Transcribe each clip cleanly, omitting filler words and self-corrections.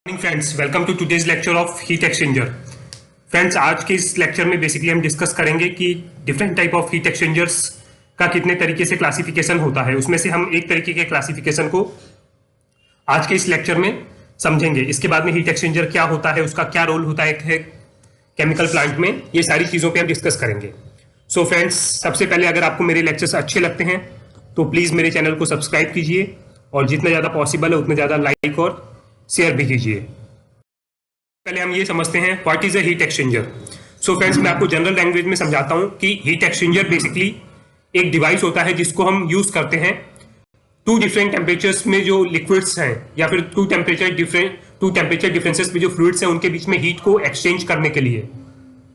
Friends, welcome to today's lecture of heat exchanger. Friends, आज के इस लेक्चर में बेसिकली हम डिस्कस करेंगे कि different type of heat exchangers का कितने तरीके से क्लासिफिकेशन होता है। उसमें से हम एक तरीके के क्लासिफिकेशन को आज के इस लेक्चर में समझेंगे। इसके बाद में हीट एक्सचेंजर क्या होता है, उसका क्या रोल होता है केमिकल प्लांट में, ये सारी चीज़ों पर हम डिस्कस करेंगे। सो फ्रेंड्स, सबसे पहले अगर आपको मेरे लेक्चर्स अच्छे लगते हैं तो प्लीज़ मेरे चैनल को सब्सक्राइब कीजिए और जितना ज़्यादा पॉसिबल है उतना ज़्यादा लाइक और शेयर भी कीजिए। पहले हम ये समझते हैं what is a heat exchanger. So friends, मैं आपको जनरल लैंग्वेज में समझाता हूं कि हीट एक्सचेंजर बेसिकली एक डिवाइस होता है जिसको हम यूज करते हैं टू डिफरेंट टेम्परेचर्स में जो लिक्विड्स हैं या फिर टू टेम्परेचर डिफरेंसेस में जो फ्लूइड्स हैं उनके बीच में हीट को एक्सचेंज करने के लिए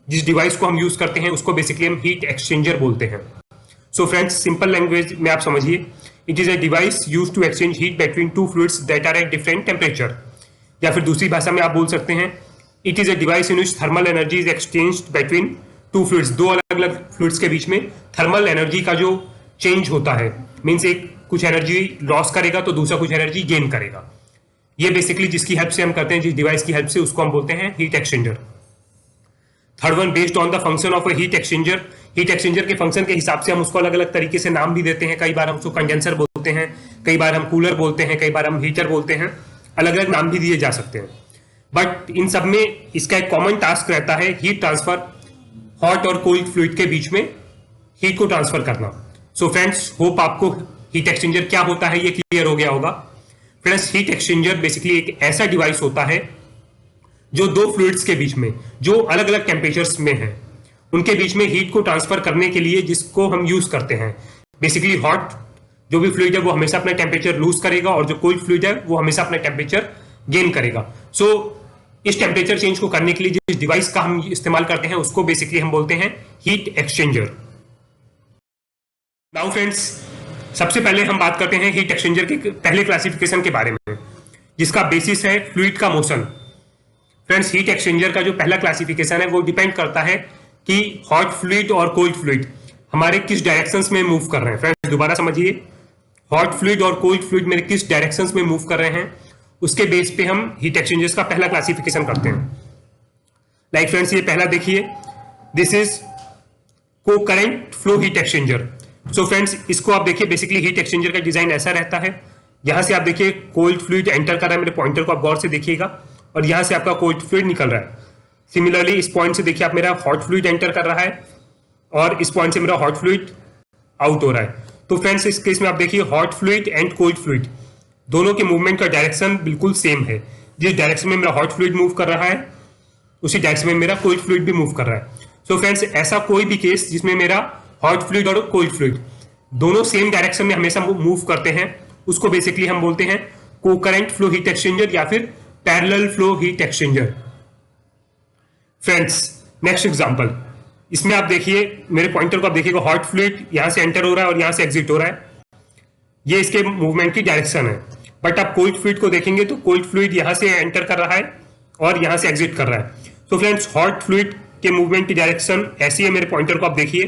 जिस डिवाइस को हम यूज करते हैं उसको बेसिकली हम हीट एक्सचेंजर बोलते हैं। सो फ्रेंड्स, सिंपल लैंग्वेज में आप समझिए, it is a device use to exchange heat between two fluids that are at different temperature. या फिर दूसरी भाषा में आप बोल सकते हैं, it is a device in which thermal energy is exchanged between two fluids. दो अलग अलग फ्लूइड्स के बीच में थर्मल एनर्जी का जो चेंज होता है, मीन्स एक कुछ एनर्जी लॉस करेगा तो दूसरा कुछ एनर्जी गेन करेगा। ये बेसिकली जिसकी हेल्प से हम करते हैं, जिस डिवाइस की हेल्प से, उसको हम बोलते हैं heat exchanger. Third one, based on the function of a heat exchanger. Heat exchanger के फंक्शन के हिसाब से हम उसको अलग अलग तरीके से नाम भी देते हैं। कई बार हम उसको कंडेंसर बोलते हैं, कई बार हम कूलर बोलते हैं, कई बार हम हीटर बोलते हैं, अलग अलग नाम भी दिए जा सकते हैं। बट इन सब में इसका एक कॉमन टास्क रहता है हीट ट्रांसफर, हॉट और कोल्ड फ्लूइड के बीच में हीट को ट्रांसफर करना। सो फ्रेंड्स, होप आपको हीट एक्सचेंजर क्या होता है ये क्लियर हो गया होगा। फ्रेंड्स, हीट एक्सचेंजर बेसिकली एक ऐसा डिवाइस होता है जो दो फ्लूइड्स के बीच में जो अलग अलग टेम्परेचर्स में है उनके बीच में हीट को ट्रांसफर करने के लिए जिसको हम यूज करते हैं। बेसिकली हॉट जो भी फ्लूइड है वो हमेशा अपना टेम्परेचर लूज करेगा और जो कोल्ड फ्लूइड है वो हमेशा अपना टेम्परेचर गेन करेगा। सो इस टेम्परेचर चेंज को करने के लिए जिस डिवाइस का हम इस्तेमाल करते हैं उसको बेसिकली हम बोलते हैं हीट एक्सचेंजर। नाउ फ्रेंड्स, सबसे पहले हम बात करते हैं हीट एक्सचेंजर के पहले क्लासिफिकेशन के बारे में, जिसका बेसिस है फ्लूइड का मोशन। फ्रेंड्स, हीट एक्सचेंजर का जो पहला क्लासिफिकेशन है वो डिपेंड करता है कि हॉट फ्लूइड और कोल्ड फ्लूइड हमारे किस डायरेक्शंस में मूव कर रहे हैं। फ्रेंड्स, दोबारा समझिए, हॉट फ्लूइड और कोल्ड फ्लूइड मेरे किस डायरेक्शंस में मूव कर रहे हैं उसके बेस पे हम हीट एक्सचेंजर्स का पहला क्लासिफिकेशन करते हैं। लाइक फ्रेंड्स, ये पहला देखिए, दिस इज को current flow heat exchanger. So friends, इसको आप देखिए, बेसिकली हीट एक्सचेंजर का डिजाइन ऐसा रहता है। यहां से आप देखिए कोल्ड फ्लूइड एंटर कर रहा है, मेरे पॉइंटर को आप गौर से देखिएगा, और यहां से आपका कोल्ड फ्लूइड निकल रहा है। सिमिलरली इस पॉइंट से देखिए आप मेरा हॉट फ्लूइड एंटर कर रहा है और इस पॉइंट से मेरा हॉट फ्लूइड आउट हो रहा है। तो फ्रेंड्स, इस केस में आप देखिए hot fluid and cold fluid दोनों के मूवमेंट का डायरेक्शन बिल्कुल सेम है। जिस डायरेक्शन में मेरा हॉट फ्लूइड मूव कर रहा है उसी डायरेक्शन में मेरा कोल्ड फ्लूइड भी मूव कर रहा है। सो फ्रेंड्स, ऐसा कोई भी केस जिसमें मेरा हॉट फ्लूइड और कोल्ड फ्लूइड दोनों सेम डायरेक्शन में हमेशा मूव करते हैं उसको बेसिकली हम बोलते हैं कोकरेंट फ्लो हीट एक्सचेंजर या फिर parallel flow heat exchanger. Friends, next example, इसमें आप देखिए मेरे पॉइंटर को आप देखिएगा, हॉट फ्लूइड यहां से एंटर हो रहा है और यहां से एग्जिट हो रहा है, ये इसके मूवमेंट की डायरेक्शन है। बट आप कोल्ड फ्लूइड को देखेंगे तो कोल्ड फ्लूइड यहां से एंटर कर रहा है और यहां से एग्जिट कर रहा है। तो फ्रेंड्स, हॉट फ्लूइड के मूवमेंट की डायरेक्शन ऐसी है, मेरे पॉइंटर को आप देखिए,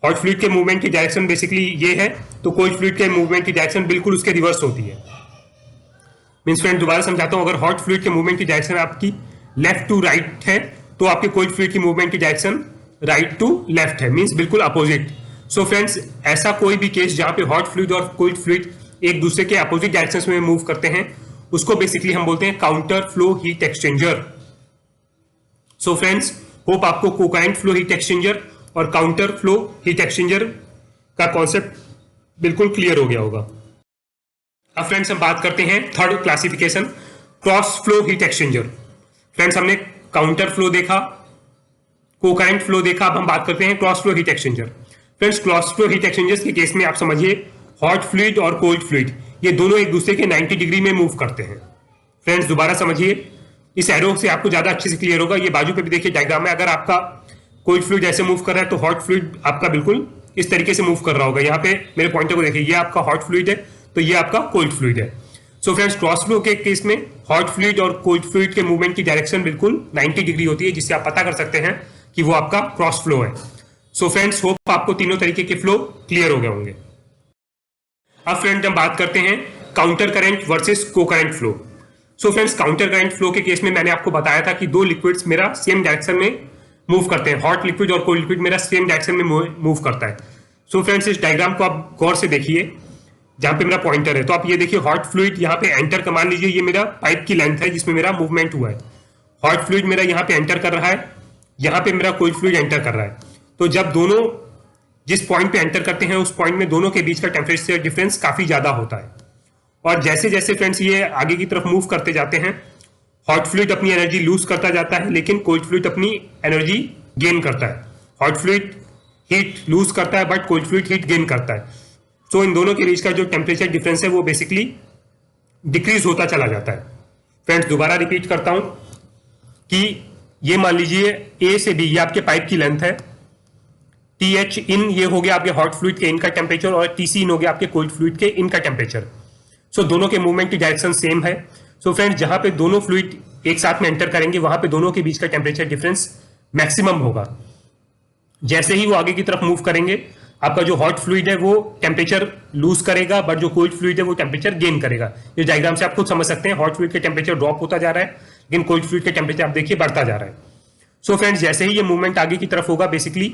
हॉट फ्लूइड के मूवमेंट की डायरेक्शन बेसिकली ये है, तो कोल्ड फ्लूइड के मूवमेंट की डायरेक्शन बिल्कुल उसके रिवर्स होती है। मीन्स फ्रेंड, दोबारा समझाता हूं, अगर हॉट फ्लूइड के मूवमेंट की डायरेक्शन आपकी लेफ्ट टू राइट है तो आपके कोल्ड फ्लूइड की मूवमेंट की डायरेक्शन राइट टू लेफ्ट है, मीन्स बिल्कुल अपोजिट। सो फ्रेंड्स, ऐसा कोई भी केस जहां पे हॉट फ्लूइड और कोल्ड फ्लूइड एक दूसरे के अपोजिट डायरेक्शंस में मूव करते हैं उसको बेसिकली हम बोलते हैं counter flow heat exchanger. So friends, hope आपको कोकरेंट फ्लो हीट एक्सचेंजर और काउंटर फ्लो हीट एक्सचेंजर का कॉन्सेप्ट बिल्कुल क्लियर हो गया होगा। अब फ्रेंड्स, हम बात करते हैं third classification, cross flow heat exchanger. Friends, हमने काउंटर फ्लो देखा, कोकरेंट फ्लो देखा, अब हम बात करते हैं cross flow heat exchanger. Friends, cross flow heat exchangers के केस में आप समझिए हॉट फ्लूइड और कोल्ड फ्लूइड ये दोनों एक दूसरे के 90 डिग्री में मूव करते हैं। फ्रेंड्स, दोबारा समझिए, इस एरो से आपको ज्यादा अच्छे से क्लियर होगा। ये बाजू पे भी देखिए डायग्राम में, अगर आपका कोल्ड फ्लूइड ऐसे मूव कर रहा है तो हॉट फ्लूइड आपका बिल्कुल इस तरीके से मूव कर रहा होगा। यहाँ पे मेरे पॉइंटर को देखिए, ये आपका हॉट फ्लूइड है तो ये आपका कोल्ड फ्लूइड है। सो फ्रेंड्स, क्रॉस फ्लो के केस में हॉट फ्लूइड और कोल्ड फ्लूइड के मूवमेंट की डायरेक्शन बिल्कुल 90 डिग्री होती है, जिससे आप पता कर सकते हैं कि वो आपका क्रॉस फ्लो है। सो फ्रेंड्स, होप आपको तीनों तरीके के फ्लो क्लियर हो गए होंगे। अब फ्रेंड, हम बात करते हैं counter current versus cocurrent flow. So friends, counter current flow के केस में मैंने आपको बताया था कि दो लिक्विड्स मेरा सेम डायरेक्शन में मूव करते हैं, हॉट लिक्विड और कोल्ड लिक्विड मेरा सेम डायरेक्शन में मूव करता है। सो फ्रेंड्स, इस डायग्राम को आप गौर से देखिए, जहां पे मेरा पॉइंटर है, तो आप ये देखिए हॉट फ्लूइड यहाँ पे एंटर कर, मान लीजिए ये मेरा पाइप की लेंथ है जिसमें मेरा मूवमेंट हुआ है, हॉट फ्लूइड मेरा यहाँ पे एंटर कर रहा है, यहाँ पे मेरा कोल्ड फ्लूइड एंटर कर रहा है। तो जब दोनों जिस पॉइंट पे एंटर करते हैं उस पॉइंट में दोनों के बीच का टेम्परेचर डिफरेंस काफी ज्यादा होता है, और जैसे जैसे फ्रेंड्स ये आगे की तरफ मूव करते जाते हैं, हॉट फ्लूइड अपनी एनर्जी लूज करता जाता है, लेकिन कोल्ड फ्लूइड अपनी एनर्जी गेन करता है। हॉट फ्लूइड हीट लूज करता है but cold fluid heat gain करता है। सो इन दोनों के बीच का जो टेम्परेचर डिफरेंस है वो बेसिकली डिक्रीज होता चला जाता है। फ्रेंड्स, दोबारा रिपीट करता हूं कि ये मान लीजिए ए से बी, ये आपके पाइप की लेंथ है, टी एच इन ये हो गया आपके हॉट फ्लूइड के इन का टेम्परेचर, और टी सी इन हो गया आपके कोल्ड फ्लूइड के इन का टेम्परेचर। सो दोनों के मूवमेंट की डायरेक्शन सेम है। सो फ्रेंड्स, जहां पे दोनों फ्लूइड एक साथ में एंटर करेंगे वहां पे दोनों के बीच का टेम्परेचर डिफरेंस मैक्सिमम होगा। जैसे ही वो आगे की तरफ मूव करेंगे, आपका जो हॉट फ्लूइड है वो टेम्परेचर लूज करेगा, बट जो कोल्ड फ्लूइड है वो टेम्परेचर गेन करेगा। ये डायग्राम से आप खुद समझ सकते हैं, हॉट फ्लूइड के टेम्परेचर ड्रॉप होता जा रहा है, लेकिन कोल्ड फ्लूइड के टेम्परेचर आप देखिए बढ़ता जा रहा है। सो फ्रेंड्स, जैसे ही ये मूवमेंट आगे की तरफ होगा, बेसिकली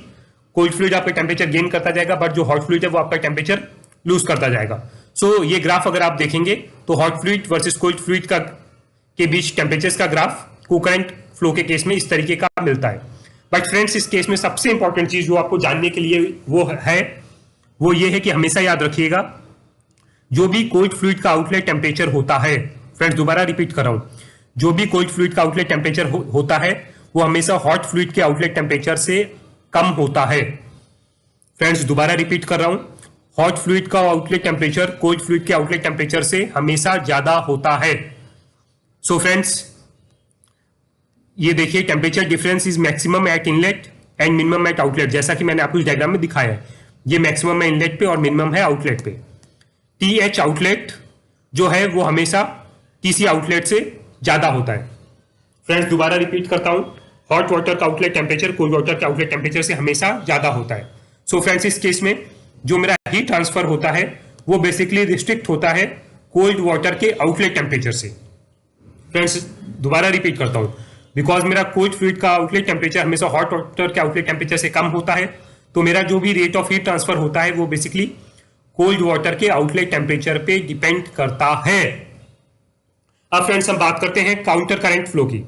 कोल्ड फ्लूइड आपका टेम्परेचर गेन करता जाएगा, बट जो हॉट फ्लूइड है वो आपका टेम्परेचर लूज करता जाएगा। सो ये ग्राफ अगर आप देखेंगे तो hot fluid versus cold fluid का के बीच टेम्परेचर का ग्राफ कोकरेंट फ्लो के केस में इस तरीके का मिलता है। बट फ्रेंड्स, इस केस में सबसे इंपॉर्टेंट चीज जो आपको जानने के लिए वो ये है कि हमेशा याद रखिएगा, जो भी कोल्ड फ्लूइड का आउटलेट टेम्परेचर होता है, फ्रेंड्स दोबारा रिपीट कर रहा हूं, जो भी कोल्ड फ्लूइड का आउटलेट टेम्परेचर होता है वो हमेशा हॉट फ्लूइड के आउटलेट टेम्परेचर से कम होता है। फ्रेंड्स, दोबारा रिपीट कर रहा हूं, हॉट फ्लूइड का आउटलेट टेम्परेचर कोल्ड फ्लूइड के आउटलेट टेम्परेचर से हमेशा ज्यादा होता है। सो फ्रेंड्स, ये देखिए temperature difference is maximum eight inlet and minimum eight outlet, जैसा कि मैंने आपको इस डायग्राम में दिखाया है। ये मैक्सिमम है इनलेट पे और मिनिमम है आउटलेट पे। टी एच आउटलेट जो है वो हमेशा टीसी आउटलेट से ज्यादा होता है। फ्रेंड्स, दोबारा रिपीट करता हूं, हॉट वाटर का आउटलेट टेम्परेचर कोल्ड वाटर के आउटलेट टेम्परेचर से हमेशा ज्यादा होता है। सो फ्रेंड्स, इस केस में जो मेरा हीट ट्रांसफर होता है वो बेसिकली रिस्ट्रिक्ट होता है कोल्ड वाटर के आउटलेट टेम्परेचर से। फ्रेंड्स, दोबारा रिपीट करता हूं, बिकॉज मेरा कोल्ड फ्लूइड का आउटलेट टेम्परेचर हमेशा हॉट वाटर के आउटलेट टेम्परेचर से कम होता है, तो मेरा जो भी रेट ऑफ हीट ट्रांसफर होता है वो बेसिकली कोल्ड वाटर के आउटलेट टेम्परेचर पे डिपेंड करता है। अब फ्रेंड्स, हम बात करते हैं काउंटर करंट फ्लो की।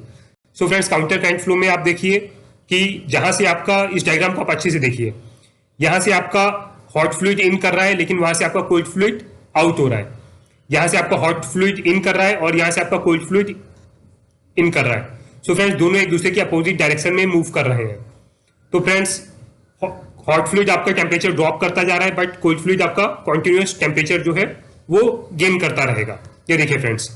सो फ्रेंड्स, काउंटर करंट फ्लो में आप देखिए कि जहां से आपका, इस डायग्राम को आप अच्छे से देखिए, यहां से आपका हॉट फ्लूइड इन कर रहा है लेकिन वहां से आपका कोल्ड फ्लूइड आउट हो रहा है, यहां से आपका हॉट फ्लूइड इन कर रहा है और यहां से आपका कोल्ड फ्लूइड इन कर रहा है। सो फ्रेंड्स, दोनों एक दूसरे के अपोजिट डायरेक्शन में मूव कर रहे हैं। तो फ्रेंड्स, हॉट फ्लूइड आपका टेम्परेचर ड्रॉप करता जा रहा है, बट कोल्ड फ्लूइड आपका कॉन्टिन्यूअस टेम्परेचर जो है वो गेन करता रहेगा। ये देखिए फ्रेंड्स,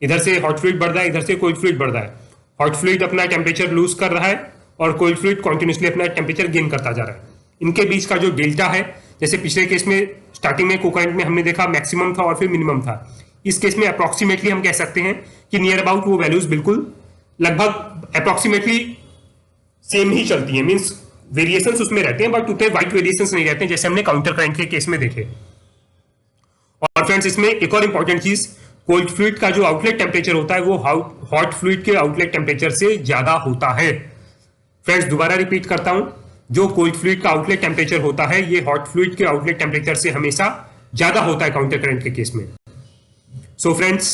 इधर से हॉट फ्लूइड बढ़ रहा है, इधर से कोल्ड फ्लूइड बढ़ रहा है। हॉट फ्लूइड अपना टेम्परेचर लूज कर रहा है और कोल्ड फ्लूइड कॉन्टिन्यूसली अपना टेम्परेचर गेन करता जा रहा है। इनके बीच का जो डेल्टा है, जैसे पिछले केस में स्टार्टिंग में कोकरेंट में हमने देखा मैक्सिमम था और फिर मिनिमम था, इस केस में अप्रोक्सीमेटली हम कह सकते हैं कि नियर अबाउट वो वैल्यूज बिल्कुल लगभग अप्रोक्सीमेटली सेम ही चलती है, मीन्स वेरिएशंस उसमें रहते हैं बट उतने वाइड वेरिएशंस नहीं रहते हैं जैसे हमने काउंटर करंट के केस में देखे। और फ्रेंड्स, इसमें एक और इंपॉर्टेंट चीज, कोल्ड फ्लूइड का जो आउटलेट टेम्परेचर होता है वो हॉट फ्लूइड के आउटलेट टेम्परेचर से ज्यादा होता है। फ्रेंड्स, दोबारा रिपीट करता हूं, जो कोल्ड फ्लूइड का आउटलेट टेम्परेचर होता है ये हॉट फ्लूइड के आउटलेट टेम्परेचर से हमेशा ज्यादा होता है काउंटर करंट के केस में। सो फ्रेंड्स,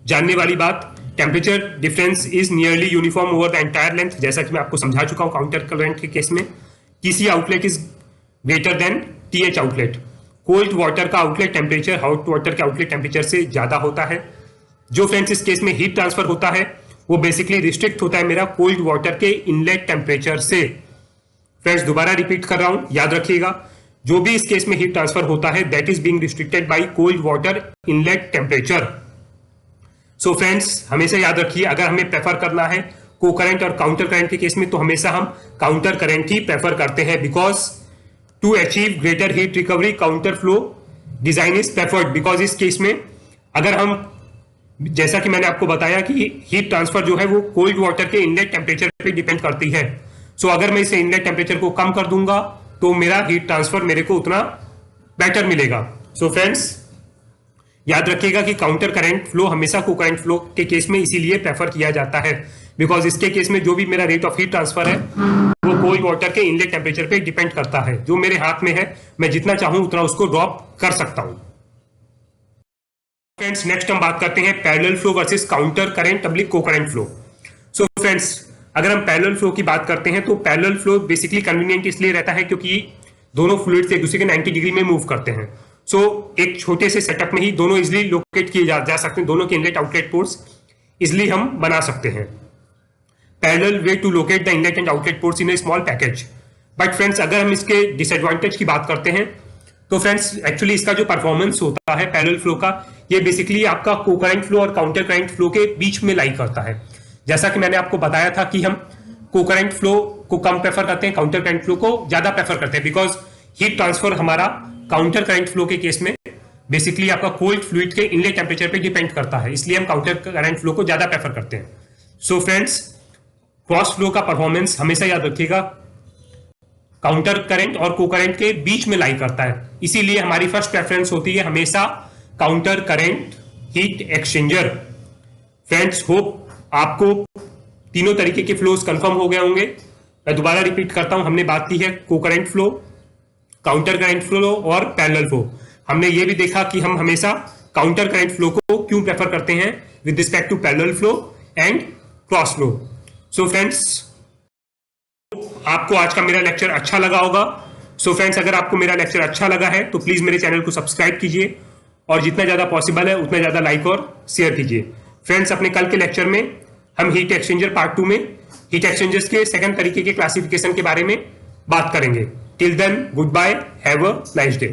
जानने वाली बात, temperature difference is nearly uniform over the entire length, जैसा कि मैं आपको समझा चुका हूं काउंटर करंट के केस में। TC outlet is greater than TH outlet. Cold water का आउटलेट टेम्परेचर हॉट वाटर के आउटलेट टेम्परेचर से ज्यादा होता है। जो फ्रेंड्स इस केस में हीट ट्रांसफर होता है वो बेसिकली रिस्ट्रिक्ट होता है मेरा कोल्ड वाटर के इनलेट टेम्परेचर से। फ्रेंड्स, दोबारा रिपीट कर रहा हूं, याद रखिएगा, जो भी इस केस में हीट ट्रांसफर होता है that is being restricted by cold water inlet temperature. So friends, हमेशा याद रखिए, अगर हमें प्रेफर करना है को करंट और काउंटर करंट के केस में तो हमेशा हम काउंटर करंट ही प्रेफर करते हैं, because to achieve greater heat recovery counter flow design is preferred. Because इस केस में अगर हम, जैसा कि मैंने आपको बताया कि हीट ट्रांसफर जो है वो कोल्ड वाटर के इनलेट टेम्परेचर पे डिपेंड करती है। सो अगर मैं इसे इनलेट टेम्परेचर को कम कर दूंगा तो मेरा हीट ट्रांसफर मेरे को उतना बेटर मिलेगा। सो फ्रेंड्स, याद रखिएगा कि काउंटर करंट फ्लो हमेशा को करंट फ्लो के केस में इसीलिए प्रेफर किया जाता है, बिकॉज इसके केस में जो भी मेरा रेट ऑफ हीट ट्रांसफर है वो कोल्ड वाटर के इनलेट टेम्परेचर पे डिपेंड करता है। जो मेरे हाथ में है मैं जितना चाहूं उतना उसको ड्रॉप कर सकता हूं। फ्रेंड्स नेक्स्ट हम बात करते हैं parallel flow versus counter current doubling को करंट फ्लो। सो फ्रेंड्स अगर हम पैरेलल फ्लो की बात करते हैं तो पैरेलल फ्लो बेसिकली कन्वीनियंट इसलिए रहता है क्योंकि दोनों फ्लूइड्स एक दूसरे के 90 डिग्री में मूव करते हैं। सो एक छोटे से सेटअप में ही दोनों इजिली लोकेट किए जा सकते हैं, दोनों के इनलेट आउटलेट पोर्ट्स इजिली हम बना सकते हैं। Parallel way to locate the inlet and outlet ports in a small package. But friends अगर हम इसके डिसएडवांटेज की बात करते हैं तो फ्रेंड्स एक्चुअली इसका जो परफॉर्मेंस होता है पैरेलल फ्लो का, ये बेसिकली आपका को करंट फ्लो और काउंटर करंट फ्लो के बीच में लाई करता है। जैसा कि मैंने आपको बताया था कि हम को करंट फ्लो को कम प्रेफर करते हैं, काउंटर करंट फ्लो को ज्यादा प्रेफर करते हैं, बिकॉज हीट ट्रांसफर हमारा काउंटर करंट फ्लो के केस में बेसिकली आपका कोल्ड फ्लूइड के इनलेट टेम्परेचर पे डिपेंड करता है, इसलिए हम काउंटर करंट फ्लो को ज्यादा प्रेफर करते हैं। सो फ्रेंड्स क्रॉस फ्लो का परफॉर्मेंस हमेशा याद रखिएगा काउंटर करंट और को करंट के बीच में लाई करता है, इसीलिए हमारी फर्स्ट प्रेफरेंस होती है हमेशा counter current heat exchanger. Friends hope आपको तीनों तरीके के फ्लोज कंफर्म हो गए होंगे। मैं दोबारा रिपीट करता हूं, हमने बात की है को current flow, counter current flow और पैरेलल फ्लो। हमने ये भी देखा कि हम हमेशा काउंटर करंट फ्लो को क्यों प्रेफर करते हैं with respect to parallel flow and cross flow. So friends आपको आज का मेरा लेक्चर अच्छा लगा होगा। सो फ्रेंड्स अगर आपको मेरा लेक्चर अच्छा लगा है तो प्लीज मेरे चैनल को सब्सक्राइब कीजिए और जितना ज्यादा पॉसिबल है उतना ज्यादा लाइक और शेयर कीजिए। फ्रेंड्स अपने कल के लेक्चर में हम हीट एक्सचेंजर पार्ट 2 में हीट एक्सचेंजर्स के सेकंड तरीके के क्लासिफिकेशन के बारे में बात करेंगे। Till then good bye, have a nice day.